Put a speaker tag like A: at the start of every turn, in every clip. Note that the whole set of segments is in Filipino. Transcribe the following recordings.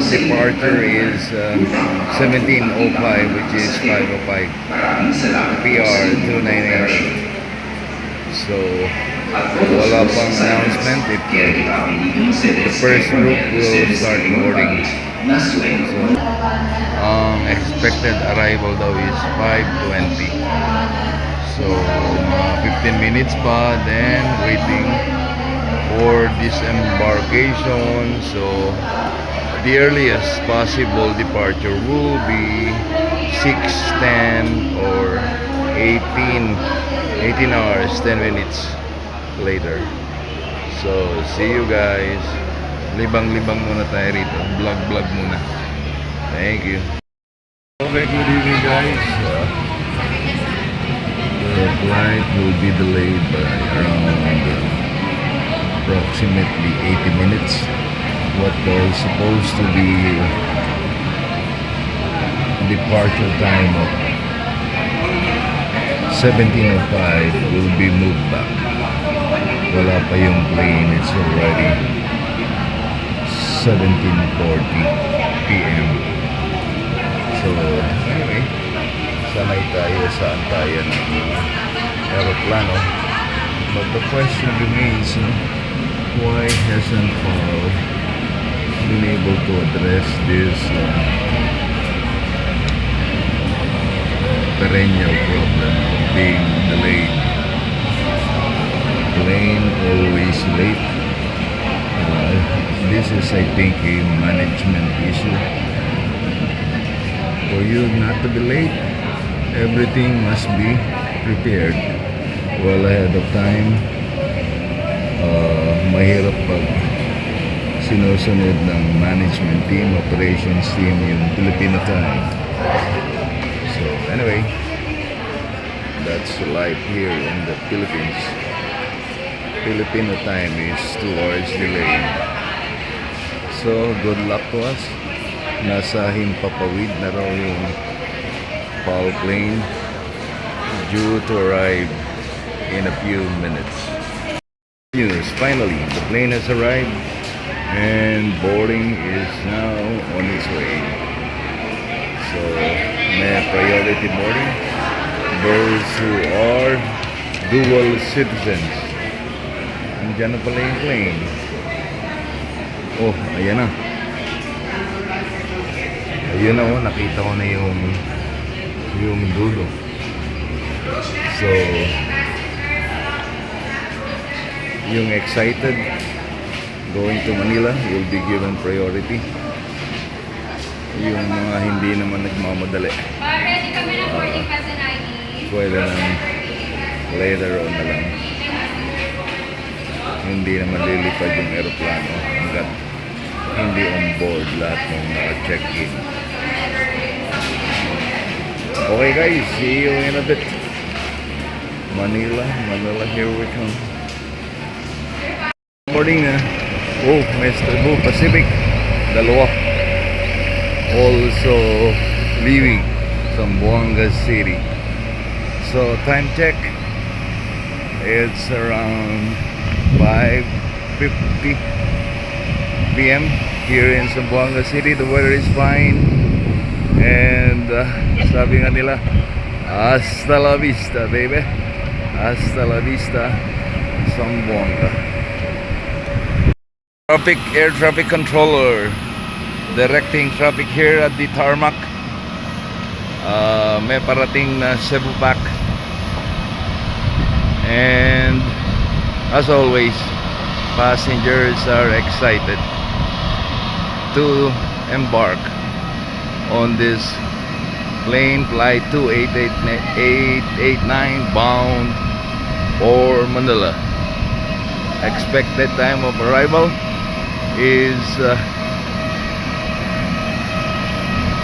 A: departure is 17:05, which is 5:05. PR 298. So wala pang announcement if the first group will start boarding. So expected arrival daw is 5:20. So 15 minutes pa, then waiting for disembarkation. So the earliest possible departure will be 6:10 or 18 hours, 10 minutes later. So see you guys. Libang-libang muna tayo rito. Vlog muna. Thank you. Okay, good evening guys. The flight will be delayed by around approximately 80 minutes. What was supposed to be departure time of 17:05 will be moved back. Wala pa yung plane. It's already 17:40 p.m. So anyway, sanay tayo sa antayan ng aeroplano. But the question remains, why hasn't PAL been able to address this perennial problem of being delayed? Plane always late. This is, I think, a management issue. For you not to be late, everything must be prepared well ahead of time. Mahirap pag sinusunod ng management team, operations team, yung Filipino time. So anyway, that's life here in the Philippines. Filipino time is 2 hours delayed. So good luck to us. Nasa Himpapawid na raw yung PAL plane, due to arrive in a few minutes. News, finally, the plane has arrived and boarding is now on its way. So may priority boarding. Those who are dual citizens. Nandiyan na pala yung plane. Oh, ayan na. Ayun na, oh, nakita ko na yung dulo. So yung excited going to Manila will be given priority. Yung mga hindi naman nagmamadali,
B: ready kami ng boarding pass and ID.
A: pwede lang later on na lang. Hindi naman lilipad yung aeroplano hanggat hindi on board lahat ng check-in. Okay guys, see you in a bit. Manila, here we come. Boarding na. Oh, may Cebu Pacific. Dalawa. Also leaving Zamboanga City. So time check, it's around 5:50 p.m. here in Zamboanga City. The weather is fine, and sabi nga nila, hasta la vista baby, hasta la vista Zamboanga. Air traffic controller directing traffic here at the tarmac. May parating na Cebu Pac, and as always, passengers are excited to embark on this plane, flight 28889 bound for Manila. Expected time of arrival is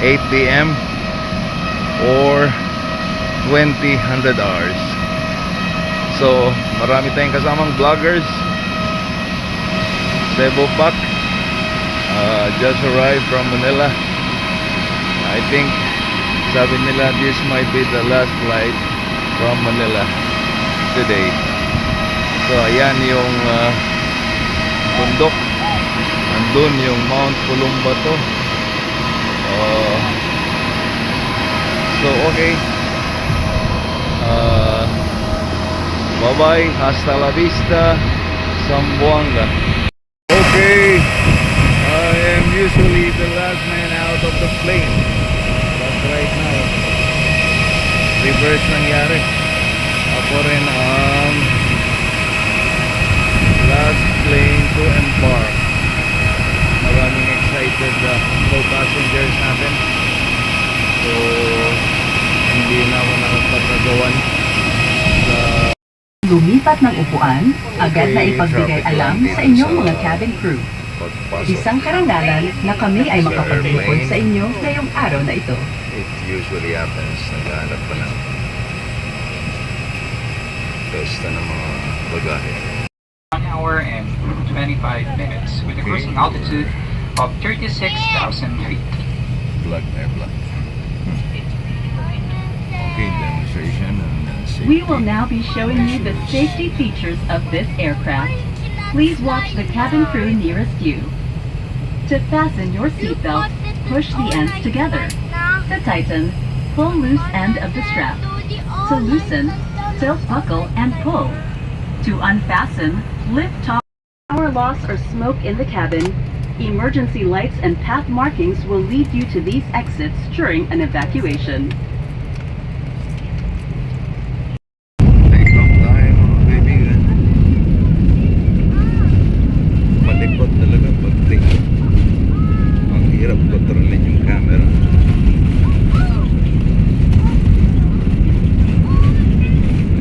A: 8 p.m. or 2000 hours. So marami tayong kasamang vloggers. Cebu Pac just arrived from Manila. I think sabi nila this might be the last flight from Manila today. So ayan yung bundok. Andun yung Mount Pulumbato. So okay. Bye-bye. Hasta la vista. Zamboanga. Okay. I am usually the last man out of the plane. But right now, reverse nangyari. Ako rin ang last plane to embark. Maraming excited co-passengers natin. So, hindi na ako nakapagkagawan sa
C: Lumipat ng upuan, agad na ipagbigay alam sa inyong mga cabin crew.
A: pagpasok.
C: Isang karangalan na kami ay makapaglingkod sa inyo ngayong araw na ito.
A: It usually happens. Naghahanap pa ng pesta ng mga bagahe.
D: 1 hour and 25 minutes with a cruising altitude of 36,000 feet.
A: Plug na plug. Okay, demonstration and safety.
C: We will now be showing you the safety features of this aircraft. Please watch the cabin crew nearest you. To fasten your seatbelt, push the ends together. To tighten, pull loose end of the strap. To loosen, tilt buckle and pull. To unfasten, lift top. Power loss or smoke in the cabin, emergency lights and path markings will lead you to these exits during an evacuation.
A: Take off tayo mga kaibigan. Malikot talaga pag take off. Ang hirap kontrolin yung camera.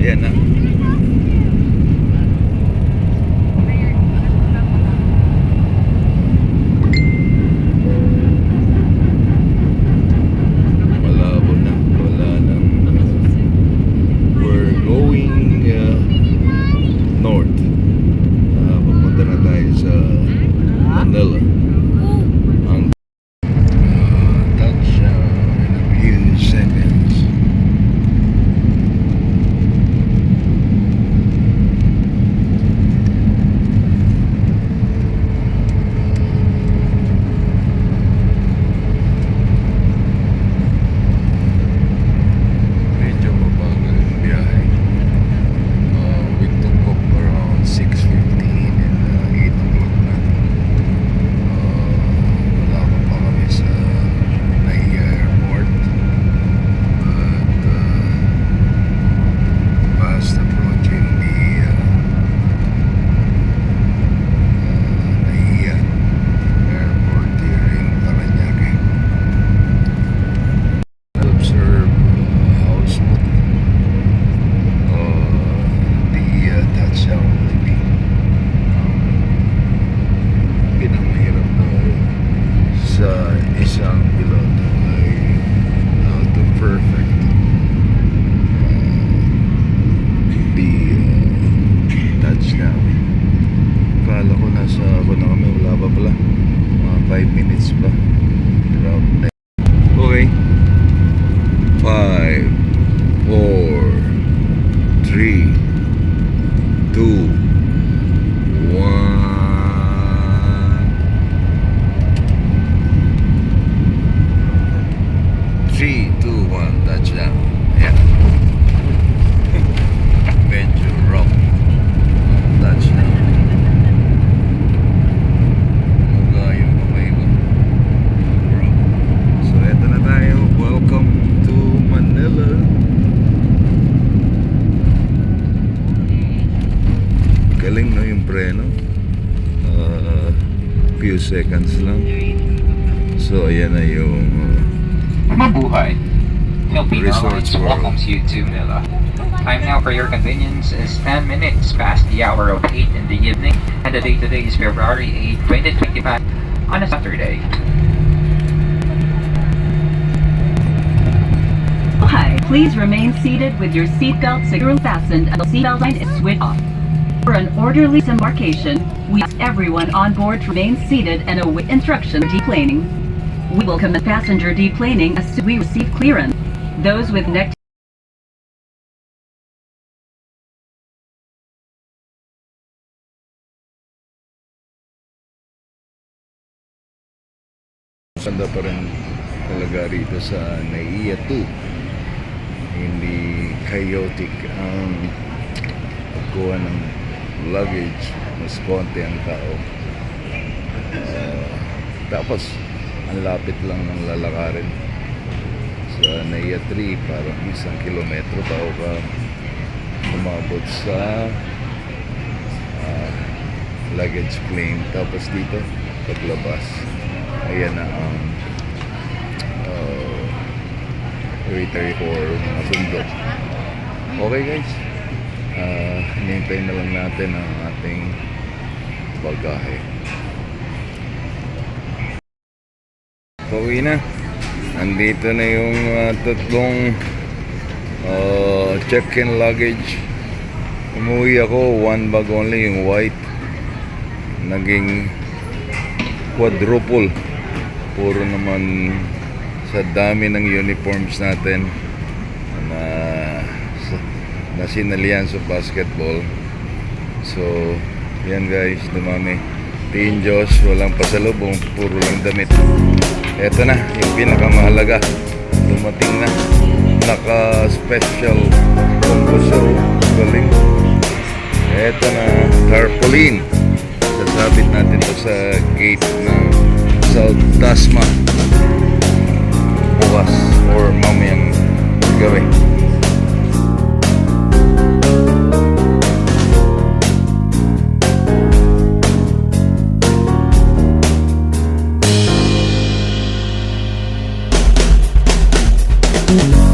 A: Ayan na. Malabo na. Wala nang we're going north. Papunta na tayo sa Manila. Ang touch in a few seconds. Medyo mabagal yung biyahe. We took off around 6:15 and 8 o'clock na. Wala pa kami sa Naiya Airport. But fast approaching the Naiya Airport here in Parañaque. Observe how smooth the touchdown will be. Pinamahirap sa isang piloto ay how to perfect the touchdown. Kala ko nasa ako na kami, wala pa pala. Mga 5 minutes pa. Grabe na. Okay. 5, 4, 3, 2, 1. 3, 2, 1, touchdown. Yeah. Medyo rough. Touchdown. Muga yung kamay ko. Rough. So, eto na tayo. Welcome to Manila. Galing no yung preno. Few seconds lang. So, ayan na yung
D: Mabuhay. Filipino
A: Resorts
D: Airlines
A: World.
D: welcomes you to Manila. Time now for your convenience is 10 minutes past the hour of 8 in the evening, and the date today is February 8, 2025 on a Saturday.
C: Hi, please remain seated with your seatbelt securely fastened and the seatbelt sign is switched off. For an orderly embarkation, we ask everyone on board to remain seated and await instruction for deplaning. We will commence passenger deplaning as soon as we receive clearance. Those with neck
A: Sanda pa rin rito sa Naiya 2. Hindi chaotic ang pagkuha ng luggage. Mas konti ang tao. Tapos, ang lapit lang ng lalakarin. Sa Naiya 3, parang 1 kilometro tao ka umabot sa luggage claim. Tapos dito, paglabas, ayan na ang waiter for mga bundok. Okay guys, hinihintay na lang natin ang ating bagahe. Pauwi na. Andito na yung tatlong check-in luggage. Umuwi ako, 1 bag only, yung white. Naging quadruple. Puro naman sa dami ng uniforms natin na sinalihan sa basketball. So, yan guys, dumami. Tiin Diyos, walang pasalubong, puro lang damit. Eto na, yung pinakamahalaga. Dumating na. Naka-special composer. Galing. Eto na, tarpaulin. Sasabit natin to sa gate ng South Tasma. Bukas or mamayang gabi. Thank you.